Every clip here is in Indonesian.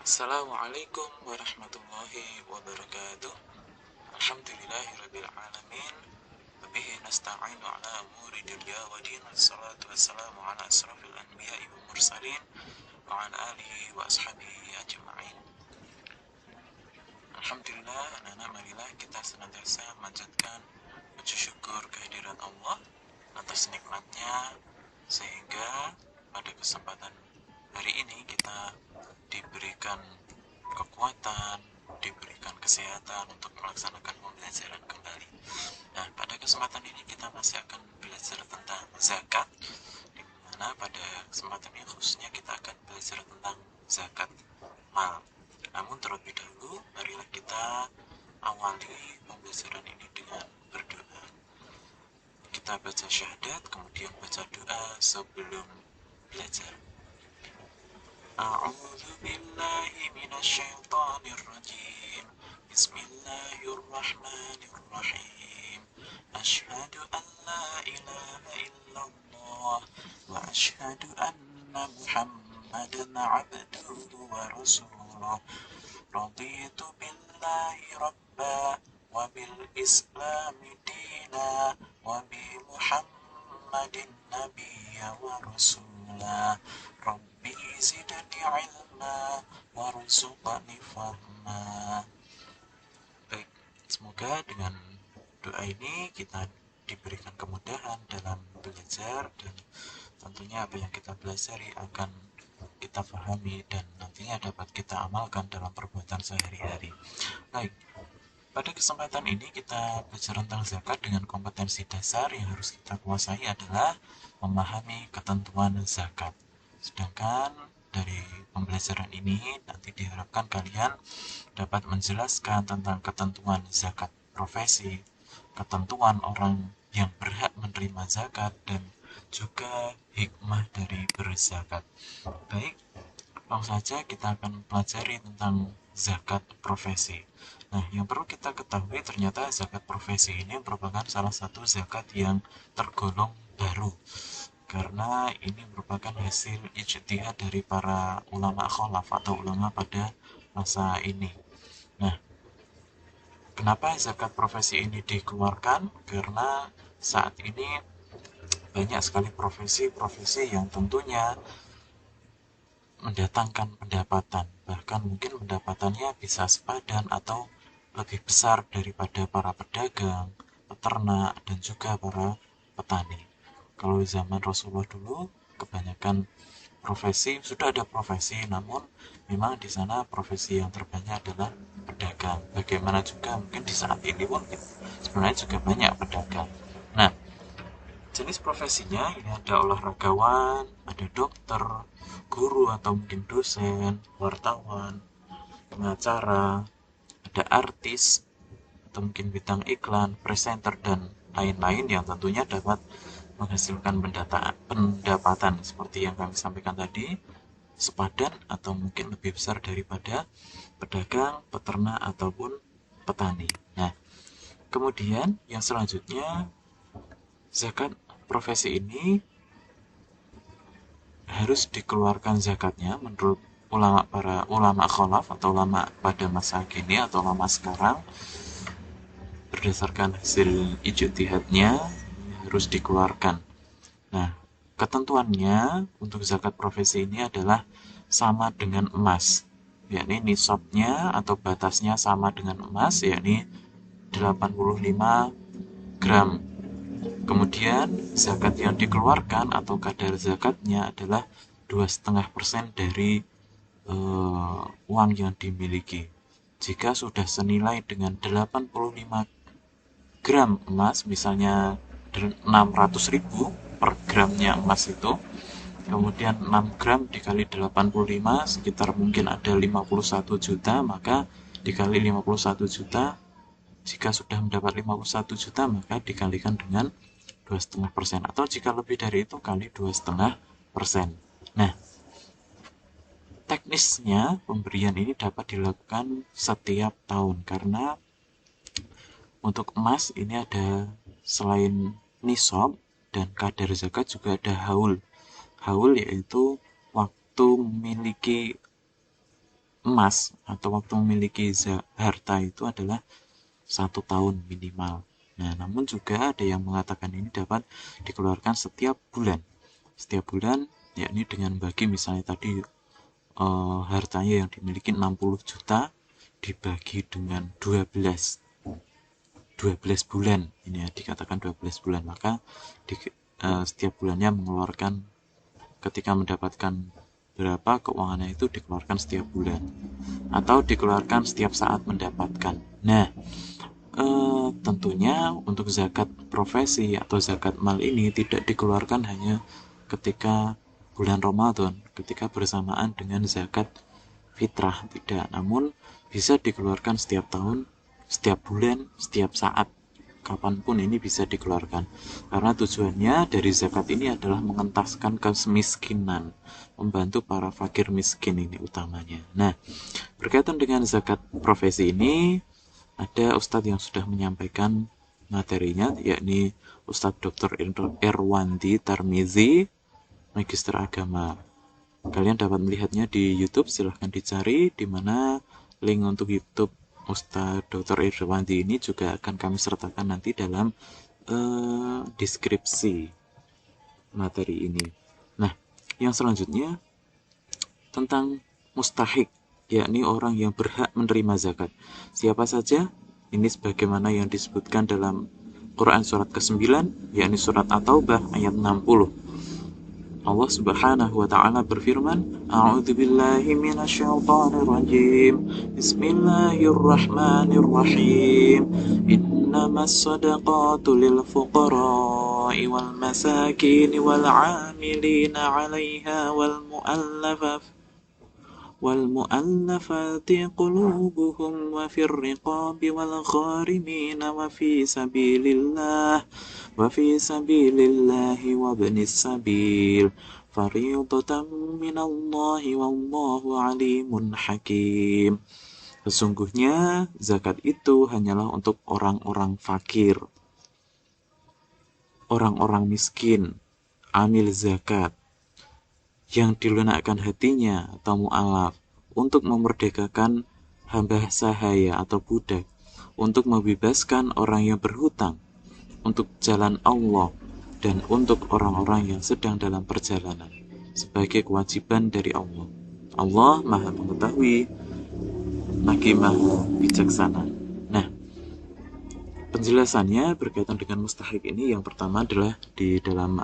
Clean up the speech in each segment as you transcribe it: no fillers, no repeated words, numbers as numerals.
Assalamualaikum warahmatullahi wabarakatuh. Alhamdulillahirabbil alamin. Wabihi nasta'inu ala umuri dunya wa din. Wassalatu wassalamu ala asrafil anbiya'i wal mursalin wa ala alihi wa ashabihi ajma'in. Alhamdulillah, anak-anak, marilah kita senantiasa memanjatkan puji syukur kehadiran Allah atas nikmatnya, sehingga pada kesempatan hari ini kita diberikan kekuatan, diberikan kesehatan untuk melaksanakan pembelajaran kembali. Nah, pada kesempatan ini kita masih akan belajar tentang zakat, di mana pada kesempatan ini khususnya kita akan belajar tentang zakat mal. Namun terlebih dahulu, marilah kita awali pembelajaran ini dengan berdoa. Kita baca syahadat, kemudian baca doa sebelum belajar. A'udzu billahi minasyaitonir rajim. Bismillahirrahmanirrahim. Asyhadu an la ilaha illallah wa asyhadu anna Muhammadan abduhu wa rasuluh. Raditu billahi rabba wa bil islami dina wa bi Muhammadin nabiyya wa rasulah. Rabbi zidni ilma warzuqni fahma. Baik, semoga dengan doa ini kita diberikan kemudahan dalam belajar, dan tentunya apa yang kita pelajari akan kita pahami dan nantinya dapat kita amalkan dalam perbuatan sehari-hari. Baik, pada kesempatan ini kita belajar tentang zakat dengan kompetensi dasar yang harus kita kuasai adalah memahami ketentuan zakat. Sedangkan dari pembelajaran ini nanti diharapkan kalian dapat menjelaskan tentang ketentuan zakat profesi, ketentuan orang yang berhak menerima zakat, dan juga hikmah dari berzakat. Baik, langsung saja kita akan pelajari tentang zakat profesi. Nah, yang perlu kita ketahui ternyata zakat profesi ini merupakan salah satu zakat yang tergolong baru, karena ini merupakan hasil ijtihad dari para ulama khalaf atau ulama pada masa ini. Nah, kenapa zakat profesi ini dikeluarkan? Karena saat ini banyak sekali profesi-profesi yang tentunya mendatangkan pendapatan, bahkan mungkin pendapatannya bisa sepadan atau lebih besar daripada para pedagang, peternak, dan juga para petani. Kalau zaman Rasulullah dulu, kebanyakan profesi, sudah ada profesi, namun memang di sana profesi yang terbanyak adalah pedagang. Bagaimana juga mungkin di saat ini pun sebenarnya juga banyak pedagang. Nah, jenis profesinya ini ada olahragawan, ada dokter, guru atau mungkin dosen, wartawan, pengacara, ada artis, atau mungkin bintang iklan, presenter, dan lain-lain yang tentunya dapat menghasilkan pendapatan seperti yang kami sampaikan tadi, sepadan atau mungkin lebih besar daripada pedagang, peternak, ataupun petani. Nah, kemudian yang selanjutnya, zakat profesi ini harus dikeluarkan zakatnya menurut para ulama khalaf atau ulama pada masa kini atau ulama sekarang, berdasarkan hasil ijtihadnya harus dikeluarkan. Nah, ketentuannya untuk zakat profesi ini adalah sama dengan emas, yakni nisabnya atau batasnya sama dengan emas, yakni 85 gram. Kemudian zakat yang dikeluarkan atau kadar zakatnya adalah 2,5% dari uang yang dimiliki. Jika sudah senilai dengan 85 gram emas, misalnya 600.000 per gramnya emas itu, kemudian 6 gram dikali 85 sekitar mungkin ada 51 juta, maka dikali 51 juta, jika sudah mendapat 51 juta maka dikalikan dengan 2,5%, atau jika lebih dari itu kali 2,5%. Nah, teknisnya pemberian ini dapat dilakukan setiap tahun, karena untuk emas ini ada selain nisab dan kadar zakat juga ada haul. Haul yaitu waktu memiliki emas atau waktu memiliki harta itu adalah 1 tahun minimal. Nah, namun juga ada yang mengatakan ini dapat dikeluarkan setiap bulan. Setiap bulan, yakni dengan bagi misalnya tadi hartanya yang dimiliki 60 juta dibagi dengan 12 bulan. Ini ya, dikatakan 12 bulan. Maka setiap bulannya mengeluarkan ketika mendapatkan berapa keuangannya itu dikeluarkan setiap bulan atau dikeluarkan setiap saat mendapatkan. Nah, tentunya untuk zakat profesi atau zakat mal ini tidak dikeluarkan hanya ketika bulan Ramadan, ketika bersamaan dengan zakat fitrah, tidak, namun bisa dikeluarkan setiap tahun, setiap bulan, setiap saat, kapanpun ini bisa dikeluarkan, karena tujuannya dari zakat ini adalah mengentaskan kemiskinan, membantu para fakir miskin ini utamanya. Nah, berkaitan dengan zakat profesi ini, ada Ustadz yang sudah menyampaikan materinya, yakni Ustadz Dr. Erwandi Tarmizi, Magister Agama. Kalian dapat melihatnya di YouTube, silahkan dicari, di mana link untuk YouTube Ustadz Dr. Erwandi ini juga akan kami sertakan nanti dalam deskripsi materi ini. Nah, yang selanjutnya tentang mustahik, yakni orang yang berhak menerima zakat. Siapa saja? Ini sebagaimana yang disebutkan dalam Quran surat ke-9, yakni surat At-Taubah ayat 60. Allah Subhanahu wa taala berfirman, A'udzubillahi minasyaitonir rajim. Bismillahirrahmanirrahim. Innamas shadaqatu lil fuqara'i wal masakin wal 'amilina 'alaiha والمؤلفات قلوبهم وفي الرقاب والغارمين وفي سبيل الله وابن السبيل فريضة من الله والله عليم حكيم. Sesungguhnya zakat itu hanyalah untuk orang-orang fakir, orang-orang miskin, amil zakat, yang dilunakkan hatinya atau mu'alaf untuk memerdekakan hamba sahaya atau budak, untuk membebaskan orang yang berhutang, untuk jalan Allah, dan untuk orang-orang yang sedang dalam perjalanan, sebagai kewajiban dari Allah. Allah Maha Mengetahui lagi Maha Bijaksana. Nah, penjelasannya berkaitan dengan mustahik ini, yang pertama adalah di dalam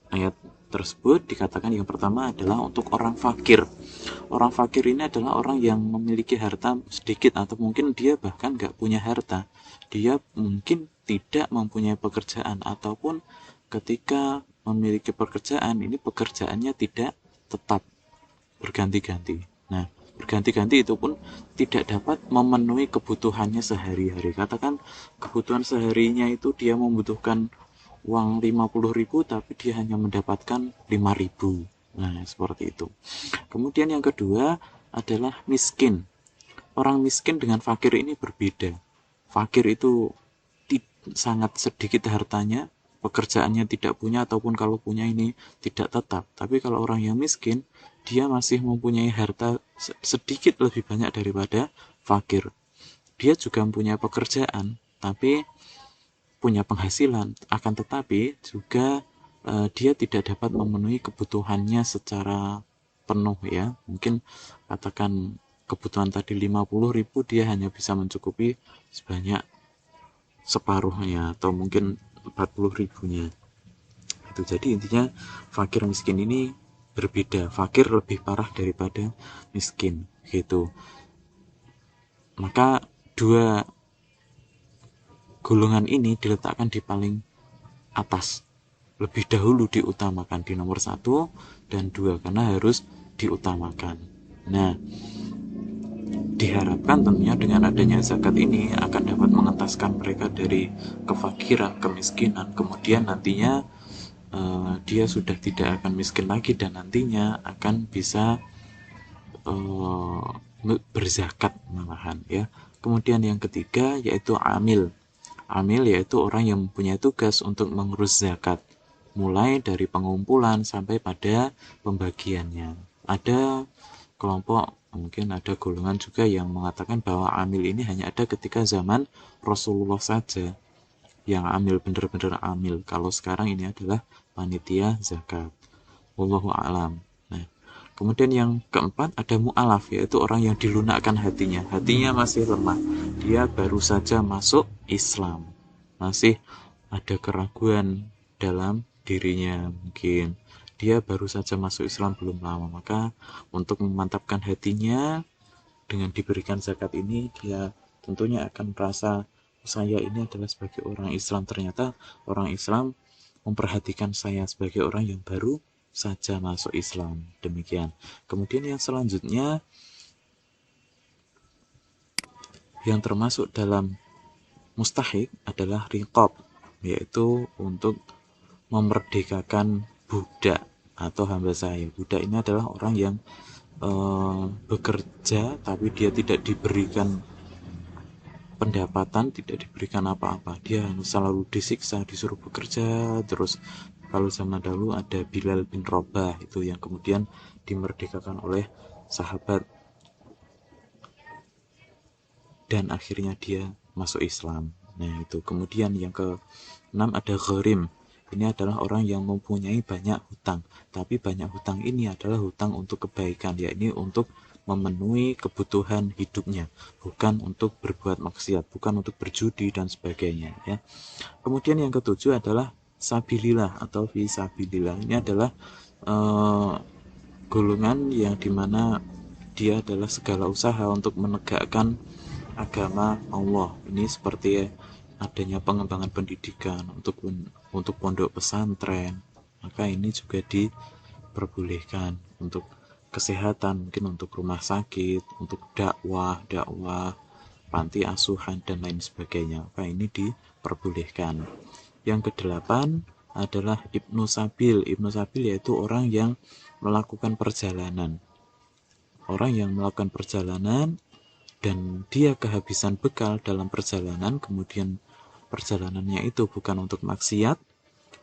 ayat tersebut dikatakan yang pertama adalah untuk orang fakir. Orang fakir ini adalah orang yang memiliki harta sedikit atau mungkin dia bahkan nggak punya harta. Dia mungkin tidak mempunyai pekerjaan, ataupun ketika memiliki pekerjaan ini pekerjaannya tidak tetap, berganti-ganti. Nah, berganti-ganti itu pun tidak dapat memenuhi kebutuhannya sehari-hari. Katakan kebutuhan seharinya itu dia membutuhkan uang 50.000 tapi dia hanya mendapatkan 5.000. Nah, seperti itu. Kemudian yang kedua adalah miskin. Orang miskin dengan fakir ini berbeda. Fakir itu sangat sedikit hartanya, pekerjaannya tidak punya, ataupun kalau punya ini tidak tetap. Tapi kalau orang yang miskin, dia masih mempunyai harta sedikit lebih banyak daripada fakir. Dia juga mempunyai pekerjaan, tapi punya penghasilan, akan tetapi juga dia tidak dapat memenuhi kebutuhannya secara penuh, ya. Mungkin katakan kebutuhan tadi 50.000, dia hanya bisa mencukupi sebanyak separuhnya atau mungkin 40.000-nya. Itu jadi intinya fakir miskin ini berbeda. Fakir lebih parah daripada miskin, gitu. Maka dua golongan ini diletakkan di paling atas, lebih dahulu diutamakan di nomor 1 dan 2 karena harus diutamakan. Nah, diharapkan tentunya dengan adanya zakat ini akan dapat mengentaskan mereka dari kefakiran, kemiskinan, kemudian nantinya dia sudah tidak akan miskin lagi dan nantinya akan bisa berzakat malahan, ya. Kemudian yang ketiga yaitu amil. Amil yaitu orang yang mempunyai tugas untuk mengurus zakat, mulai dari pengumpulan sampai pada pembagiannya. Ada kelompok Mungkin ada golongan juga yang mengatakan bahwa amil ini hanya ada ketika zaman Rasulullah saja, yang amil benar-benar amil. Kalau sekarang ini adalah panitia zakat. Wallahu a'lam. Nah, kemudian yang keempat ada mu'alaf, yaitu orang yang dilunakkan hatinya. Hatinya masih lemah. Dia baru saja masuk Islam. Masih ada keraguan dalam dirinya mungkin. Dia baru saja masuk Islam belum lama. Maka untuk memantapkan hatinya dengan diberikan zakat ini, dia tentunya akan merasa saya ini adalah sebagai orang Islam. Ternyata orang Islam memperhatikan saya sebagai orang yang baru saja masuk Islam. Demikian. Kemudian yang selanjutnya yang termasuk dalam mustahik adalah riqab, yaitu untuk memerdekakan budak atau hamba sahaya. Budak ini adalah orang yang bekerja tapi dia tidak diberikan pendapatan, tidak diberikan apa-apa. Dia selalu disiksa, disuruh bekerja terus. Kalau zaman dahulu ada Bilal bin Rabah itu yang kemudian dimerdekakan oleh sahabat dan akhirnya dia masuk Islam. Nah, itu. Kemudian yang ke-6 ada gharim. Ini adalah orang yang mempunyai banyak hutang, tapi banyak hutang ini adalah hutang untuk kebaikan, yakni untuk memenuhi kebutuhan hidupnya, bukan untuk berbuat maksiat, bukan untuk berjudi dan sebagainya, ya. Kemudian yang ketujuh adalah sabilillah atau fisabilillah. Ini adalah golongan yang dimana dia adalah segala usaha untuk menegakkan agama Allah. Ini seperti adanya pengembangan pendidikan untuk pondok pesantren, maka ini juga diperbolehkan. Untuk kesehatan, mungkin untuk rumah sakit, untuk dakwah panti asuhan dan lain sebagainya, maka ini diperbolehkan. Yang kedelapan adalah Ibnu Sabil. Ibnu Sabil yaitu orang yang melakukan perjalanan. Orang yang melakukan perjalanan dan dia kehabisan bekal dalam perjalanan, kemudian perjalanannya itu bukan untuk maksiat,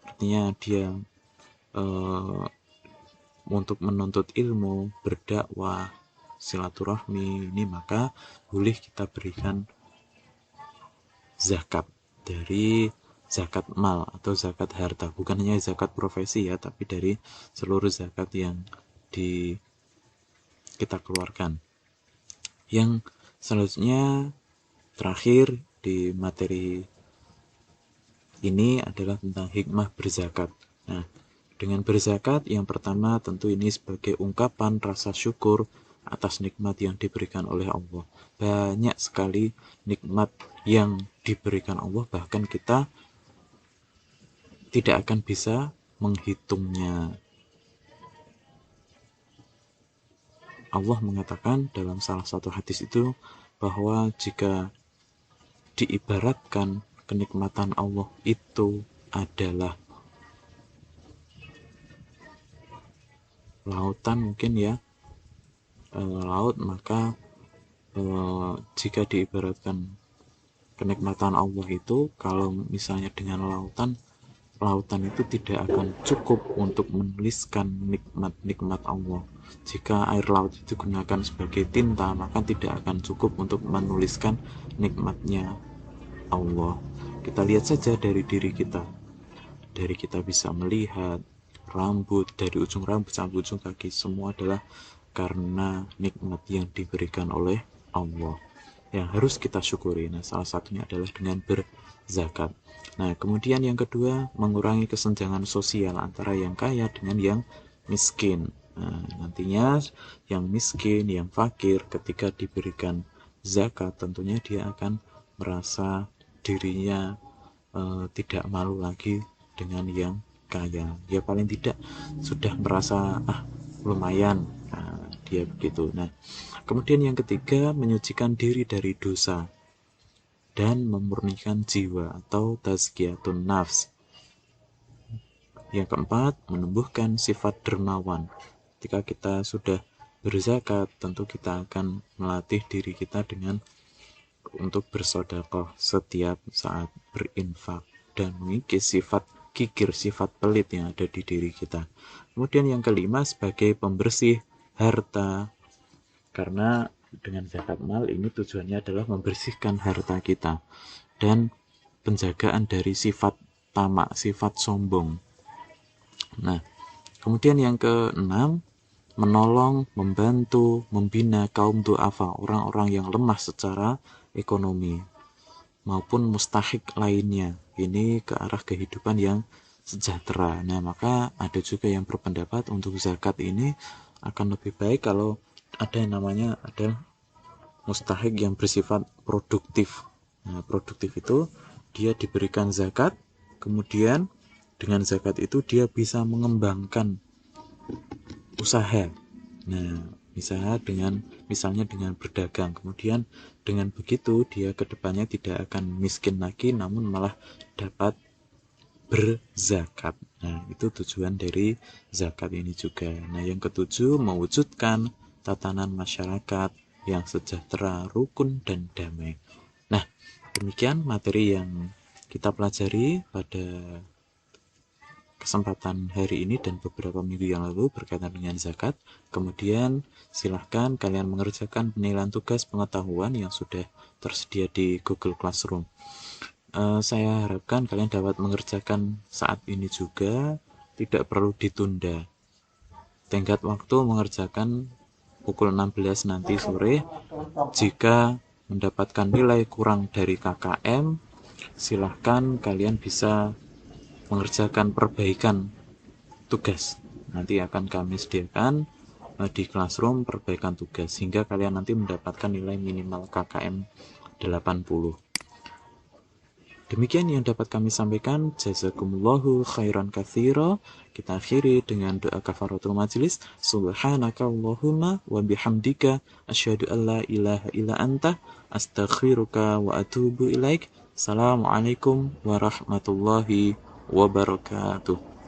artinya dia untuk menuntut ilmu, berdakwah, silaturahmi, ini maka boleh kita berikan zakat dari zakat mal atau zakat harta, bukan hanya zakat profesi ya, tapi dari seluruh zakat yang kita keluarkan. Yang selanjutnya terakhir di materi ini adalah tentang hikmah berzakat. Nah, dengan berzakat yang pertama tentu ini sebagai ungkapan rasa syukur atas nikmat yang diberikan oleh Allah. Banyak sekali nikmat yang diberikan Allah, bahkan kita tidak akan bisa menghitungnya. Allah mengatakan dalam salah satu hadis itu bahwa jika diibaratkan kenikmatan Allah itu adalah lautan mungkin ya, laut, maka jika diibaratkan kenikmatan Allah itu, kalau misalnya dengan lautan itu tidak akan cukup untuk menuliskan nikmat-nikmat Allah. Jika air laut itu digunakan sebagai tinta, maka tidak akan cukup untuk menuliskan nikmatnya Allah. Kita lihat saja dari diri kita. Dari kita bisa melihat rambut, dari ujung rambut sampai ujung kaki, semua adalah karena nikmat yang diberikan oleh Allah yang harus kita syukuri. Nah, salah satunya adalah dengan berzakat. Nah, kemudian yang kedua, mengurangi kesenjangan sosial antara yang kaya dengan yang miskin. Nah, nantinya yang miskin, yang fakir ketika diberikan zakat, tentunya dia akan merasa dirinya tidak malu lagi dengan yang kaya. Dia paling tidak sudah merasa lumayan. Nah, dia begitu. Nah, kemudian yang ketiga, menyucikan diri dari dosa dan memurnikan jiwa atau tazkiyatun nafs. Yang keempat, menumbuhkan sifat dermawan. Ketika kita sudah berzakat, tentu kita akan melatih diri kita dengan untuk bersedekah setiap saat, berinfak, dan mengikis sifat kikir, sifat pelit yang ada di diri kita. Kemudian yang kelima, sebagai pembersih harta Karena dengan zakat mal ini tujuannya adalah membersihkan harta kita dan penjagaan dari sifat tamak, sifat sombong. Nah, kemudian yang keenam, menolong, membantu, membina kaum du'afa, orang-orang yang lemah secara ekonomi maupun mustahik lainnya. Ini ke arah kehidupan yang sejahtera. Nah, maka ada juga yang berpendapat untuk zakat ini akan lebih baik kalau ada yang namanya ada mustahik yang bersifat produktif. Nah, produktif itu dia diberikan zakat, kemudian dengan zakat itu dia bisa mengembangkan usaha. Nah, misalnya dengan berdagang. Kemudian dengan begitu dia kedepannya tidak akan miskin lagi, namun malah dapat berzakat. Nah, itu tujuan dari zakat ini juga. Nah, yang ketujuh, mewujudkan tatanan masyarakat yang sejahtera, rukun, dan damai. Nah, demikian materi yang kita pelajari pada kesempatan hari ini dan beberapa minggu yang lalu berkaitan dengan zakat. Kemudian silahkan kalian mengerjakan penilaian tugas pengetahuan yang sudah tersedia di Google Classroom. Saya harapkan kalian dapat mengerjakan saat ini juga, tidak perlu ditunda. Tenggat waktu mengerjakan pukul 16 nanti sore. Jika mendapatkan nilai kurang dari KKM, silahkan kalian bisa mengerjakan perbaikan tugas. Nanti akan kami sediakan di Classroom perbaikan tugas sehingga kalian nanti mendapatkan nilai minimal KKM 80. Demikian yang dapat kami sampaikan. Jazakumullahu khairan katsira. Kita akhiri dengan doa kafaratul majlis. Subhanakallahumma wa bihamdika asyhadu an la ilaha illa anta astaghfiruka wa atubu ilaik. Assalamualaikum warahmatullahi wabarakatuh.